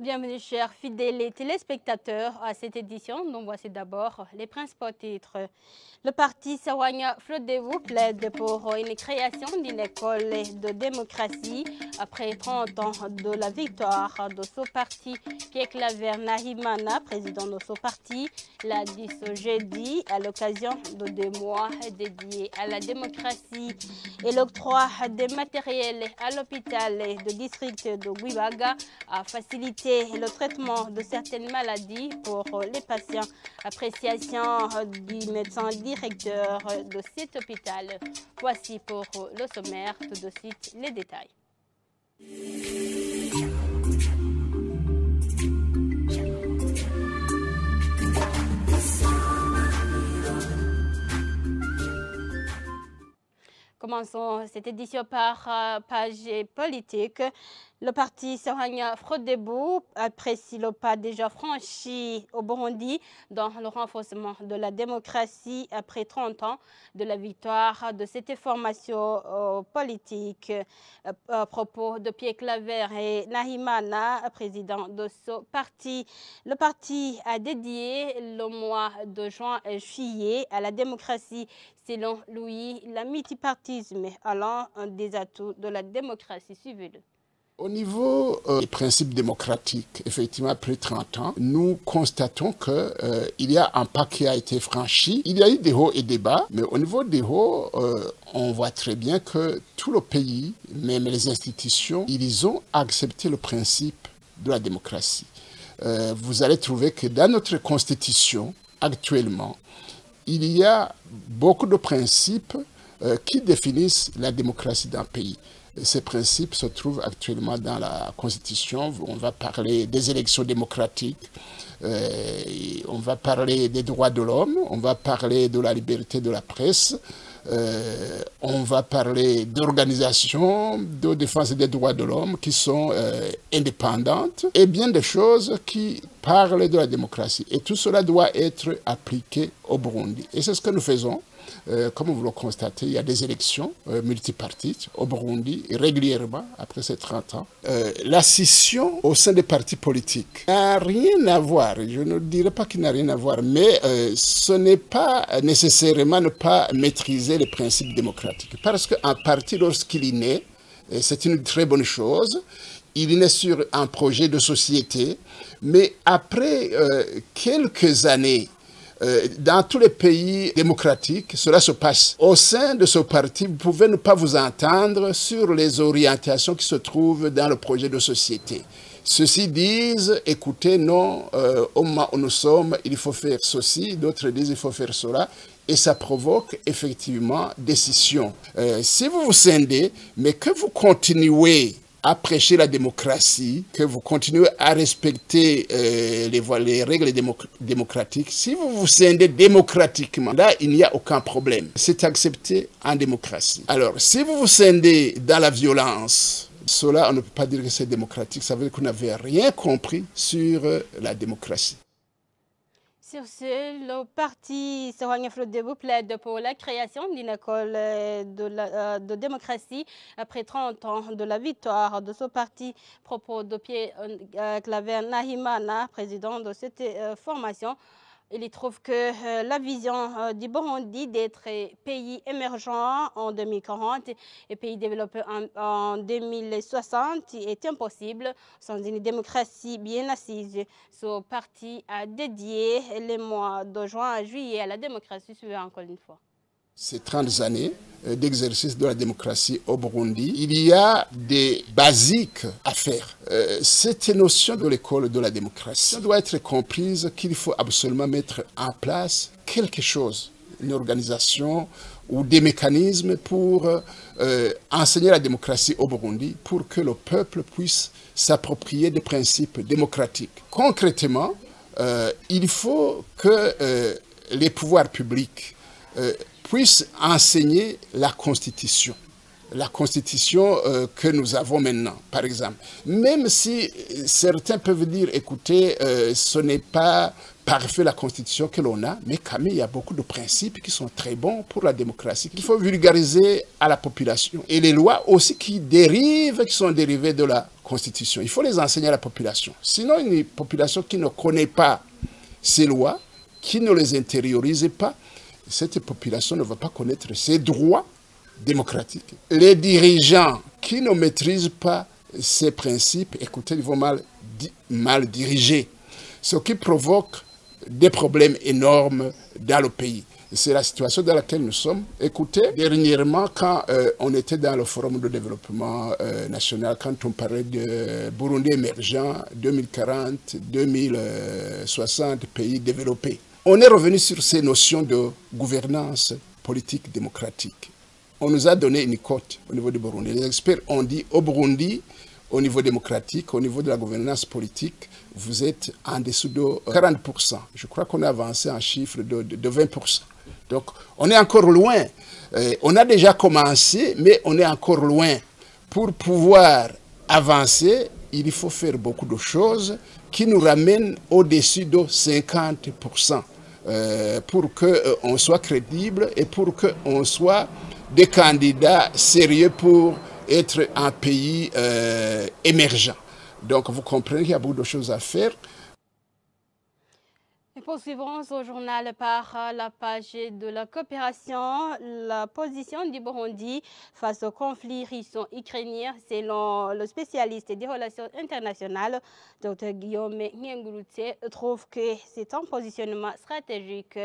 Bienvenue chers fidèles et téléspectateurs à cette édition dont voici d'abord les principaux titres. Le parti Sawanya Frodebu plaide pour une création d'une école de démocratie après 30 ans de la victoire de ce parti. Pierre Claver Nahimana, président de ce parti, l'a dit ce jeudi à l'occasion de 2 mois dédiés à la démocratie et l'octroi des matériels à l'hôpital de district de Gwibaga a facilité le traitement de certaines maladies pour les patients. Appréciation du médecin directeur de cet hôpital. Voici pour le sommaire, tout de suite les détails. Commençons cette édition par page politique. Le parti Sawanya Frodebu apprécie le pas déjà franchi au Burundi dans le renforcement de la démocratie après 30 ans de la victoire de cette formation politique. À propos de Pierre Claver et Nahimana, président de ce parti, le parti a dédié le mois de juin et juillet à la démocratie. Selon lui, le multipartisme allant un des atouts de la démocratie. Suivez-le. Au niveau des principes démocratiques, effectivement, après 30 ans, nous constatons qu'il y a un pas qui a été franchi. Il y a eu des hauts et des bas, mais au niveau des hauts, on voit très bien que tout le pays, même les institutions, ils ont accepté le principe de la démocratie. Vous allez trouver que dans notre constitution, actuellement, il y a beaucoup de principes qui définissent la démocratie d'un pays. Ces principes se trouvent actuellement dans la Constitution. On va parler des élections démocratiques, on va parler des droits de l'homme, on va parler de la liberté de la presse, on va parler d'organisations de défense des droits de l'homme qui sont indépendantes et bien des choses qui parlent de la démocratie. Et tout cela doit être appliqué au Burundi. Et c'est ce que nous faisons. Comme vous le constatez, il y a des élections multipartites au Burundi régulièrement après ces 30 ans. La scission au sein des partis politiques n'a rien à voir, je ne dirais pas qu'il n'a rien à voir, mais ce n'est pas nécessairement ne pas maîtriser les principes démocratiques. Parce qu'un parti, lorsqu'il est né, c'est une très bonne chose, il est né sur un projet de société, mais après quelques années, dans tous les pays démocratiques, cela se passe. Au sein de ce parti, vous pouvez ne pas vous entendre sur les orientations qui se trouvent dans le projet de société. Ceux-ci disent, écoutez, non, au moment où nous sommes, il faut faire ceci, d'autres disent, il faut faire cela. Et ça provoque effectivement des scissions. Si vous vous scindez, mais que vous continuez à prêcher la démocratie, que vous continuez à respecter les règles démocratiques, si vous vous scindez démocratiquement, là, il n'y a aucun problème. C'est accepté en démocratie. Alors, si vous vous scindez dans la violence, cela, on ne peut pas dire que c'est démocratique. Ça veut dire que vous n'avez rien compris sur la démocratie. Sur ce, le parti Sawanya Frodebu plaide pour la création d'une école de démocratie après 30 ans de la victoire de ce parti. Propos de Pierre Claver Nahimana, président de cette formation. Il trouve que la vision du Burundi d'être pays émergent en 2040 et pays développé en 2060 est impossible sans une démocratie bien assise. Ce parti a dédié les mois de juin à juillet à la démocratie, suivez encore une fois. Ces 30 années d'exercice de la démocratie au Burundi, il y a des basiques à faire. Cette notion de l'école de la démocratie doit être comprise qu'il faut absolument mettre en place quelque chose, une organisation ou des mécanismes pour enseigner la démocratie au Burundi, pour que le peuple puisse s'approprier des principes démocratiques. Concrètement, il faut que les pouvoirs publics puissent enseigner la Constitution. la constitution que nous avons maintenant, par exemple. Même si certains peuvent dire, écoutez, ce n'est pas parfait la constitution que l'on a, mais quand même, il y a beaucoup de principes qui sont très bons pour la démocratie, qu'il faut vulgariser à la population. Et les lois aussi qui sont dérivées de la constitution. Il faut les enseigner à la population. Sinon, une population qui ne connaît pas ces lois, qui ne les intériorise pas, cette population ne va pas connaître ses droits démocratiques. Les dirigeants qui ne maîtrisent pas ces principes, écoutez, ils vont mal diriger, ce qui provoque des problèmes énormes dans le pays. C'est la situation dans laquelle nous sommes. Écoutez, dernièrement, quand on était dans le Forum de développement national, quand on parlait de Burundi émergent, 2040, 2060, pays développés, on est revenu sur ces notions de gouvernance politique démocratique. On nous a donné une cote au niveau du Burundi. Les experts ont dit au Burundi, au niveau démocratique, au niveau de la gouvernance politique, vous êtes en dessous de 40%. Je crois qu'on a avancé en chiffre de 20%. Donc, on est encore loin. On a déjà commencé, mais on est encore loin. Pour pouvoir avancer, il faut faire beaucoup de choses qui nous ramènent au-dessus de 50%. Pour qu'on soit crédible et pour qu'on soit des candidats sérieux pour être un pays émergent. Donc vous comprenez qu'il y a beaucoup de choses à faire. Et poursuivons au journal par la page de la coopération. La position du Burundi face au conflit russo-ukrainien, selon le spécialiste des relations internationales, Dr Guillaume Ngengurutse, trouve que c'est un positionnement stratégique.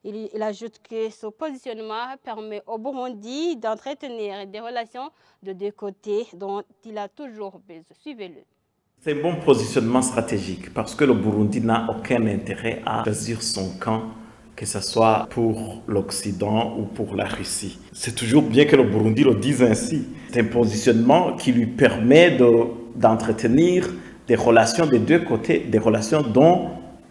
Il ajoute que ce positionnement permet au Burundi d'entretenir des relations de deux côtés dont il a toujours besoin. Suivez-le. C'est un bon positionnement stratégique parce que le Burundi n'a aucun intérêt à choisir son camp, que ce soit pour l'Occident ou pour la Russie. C'est toujours bien que le Burundi le dise ainsi. C'est un positionnement qui lui permet d'entretenir des relations des deux côtés, des relations dont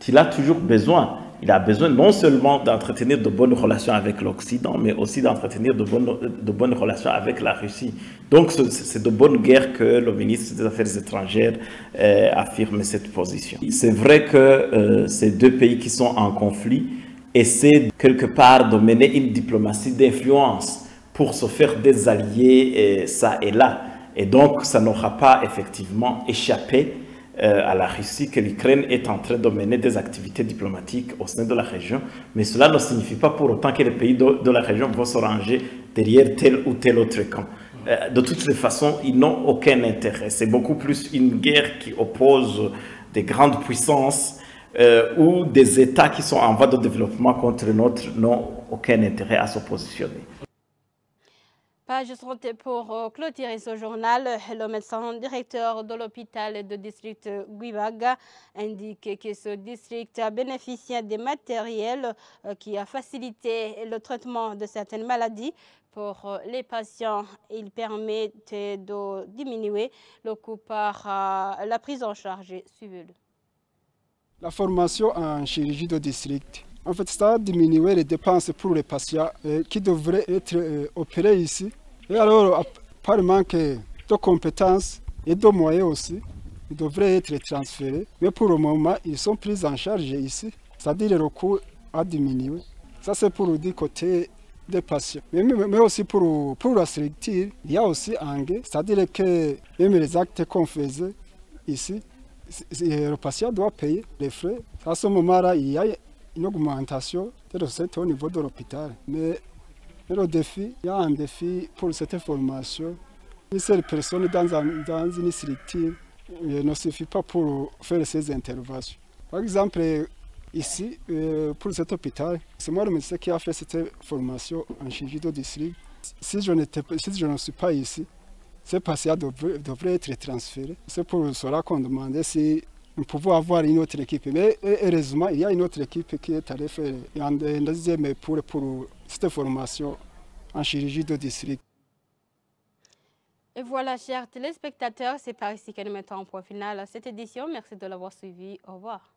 il a toujours besoin. Il a besoin non seulement d'entretenir de bonnes relations avec l'Occident, mais aussi d'entretenir de bonnes relations avec la Russie. Donc, c'est de bonne guerre que le ministre des Affaires étrangères affirme cette position. C'est vrai que ces deux pays qui sont en conflit essaient quelque part de mener une diplomatie d'influence pour se faire des alliés ça et là. Et donc, ça n'aura pas effectivement échappé à la Russie que l'Ukraine est en train de mener des activités diplomatiques au sein de la région. Mais cela ne signifie pas pour autant que les pays de la région vont se ranger derrière tel ou tel autre camp. De toutes les façons, ils n'ont aucun intérêt. C'est beaucoup plus une guerre qui oppose des grandes puissances ou des États qui sont en voie de développement contre l'autre n'ont aucun intérêt à se positionner. Page santé pour clôturer ce journal. Le médecin directeur de l'hôpital de district Gwibaga indique que ce district a bénéficié des matériels qui a facilité le traitement de certaines maladies pour les patients. Il permet de diminuer le coût par la prise en charge. Suivez-le. La formation en chirurgie de district. En fait, ça a diminué les dépenses pour les patients qui devraient être opérés ici. Et alors, par le manque de compétences et de moyens aussi, ils devraient être transférés. Mais pour le moment, ils sont pris en charge ici. C'est-à-dire que le coût a diminué. Ça, c'est pour du côté des patients. Mais aussi pour la structure, il y a aussi un gain. C'est-à-dire que même les actes qu'on faisait ici, le patient doit payer les frais. À ce moment-là, il y a une augmentation des recettes au niveau de l'hôpital. Mais le défi, il y a un défi pour cette formation. Une seule personne dans une structure ne suffit pas pour faire ces interventions. Par exemple, ici, pour cet hôpital, c'est moi le médecin qui a fait cette formation en chirurgie de district. Si je ne suis pas ici, ces patients devraient être transférés. C'est pour cela qu'on demandait si nous pouvons avoir une autre équipe. Mais heureusement, il y a une autre équipe qui est allée faire un deuxième pour cette formation en chirurgie de district. Et voilà, chers téléspectateurs, c'est par ici que nous mettons en point final à cette édition. Merci de l'avoir suivi. Au revoir.